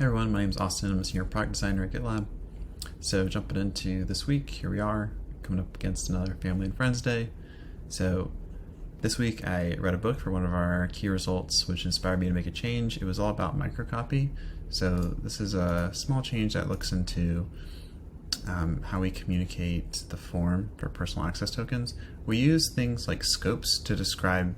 Hey everyone, my name is Austin. I'm a senior product designer at GitLab. So jumping into this week, here we are, coming up against another Family and Friends Day. So this week I read a book for one of our key results, which inspired me to make a change. It was all about microcopy. So this is a small change that looks into how we communicate the form for personal access tokens. We use things like scopes to describe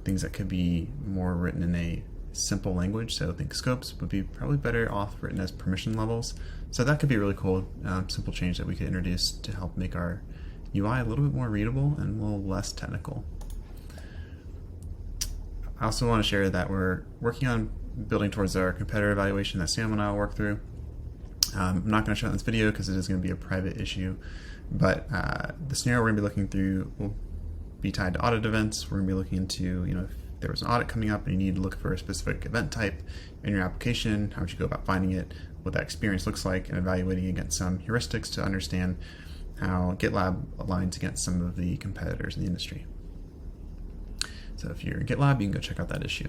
things that could be more written in a simple language, so I think scopes would be probably better off written as permission levels. So that could be a really cool simple change that we could introduce to help make our UI a little bit more readable and a little less technical. I also want to share that we're working on building towards our competitor evaluation that Sam and I will work through. I'm not going to show it in this video because it is going to be a private issue, but the scenario we're going to be looking through will be tied to audit events. We're going to be looking into, if there was an audit coming up and you need to look for a specific event type in your application, how would you go about finding it, what that experience looks like, and evaluating against some heuristics to understand how GitLab aligns against some of the competitors in the industry. So if you're in GitLab, you can go check out that issue.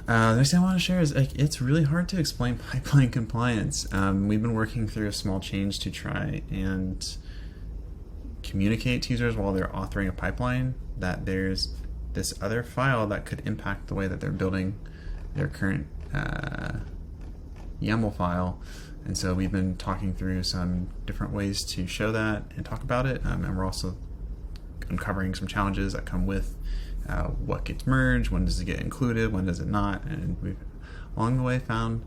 The next thing I want to share is it's really hard to explain pipeline compliance. We've been working through a small change to try and communicate to users while they're authoring a pipeline that there's this other file that could impact the way that they're building their current YAML file. And so we've been talking through some different ways to show that and talk about it. And we're also uncovering some challenges that come with what gets merged, when does it get included, when does it not. And we've along the way found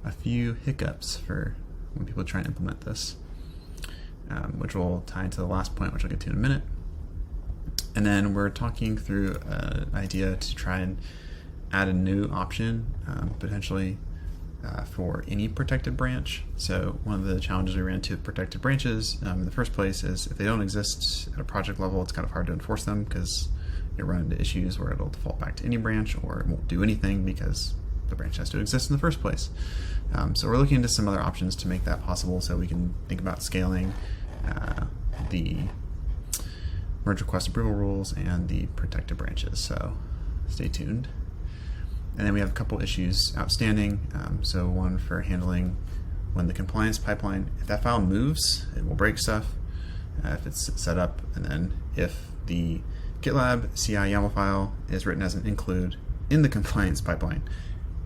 a few hiccups for when people try and implement this, which will tie into the last point, which I'll get to in a minute. And then we're talking through an idea to try and add a new option, potentially for any protected branch. So one of the challenges we ran into with protected branches in the first place is if they don't exist at a project level, it's kind of hard to enforce them because you run into issues where it'll default back to any branch or it won't do anything because the branch has to exist in the first place. So we're looking into some other options to make that possible so we can think about scaling the merge request approval rules and the protected branches. So stay tuned. And then we have a couple issues outstanding. So one for handling when the compliance pipeline, if that file moves, it will break stuff if it's set up. And then if the GitLab CI YAML file is written as an include in the compliance pipeline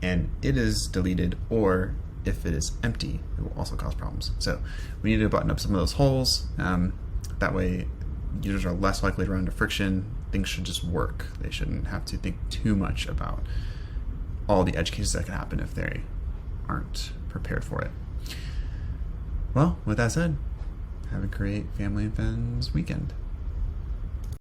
and it is deleted, or if it is empty, it will also cause problems. So we need to button up some of those holes. That way users are less likely to run into friction. Things should just work. They shouldn't have to think too much about all the edge cases that can happen if they aren't prepared for it. Well, with that said, have a great Family and Friends weekend.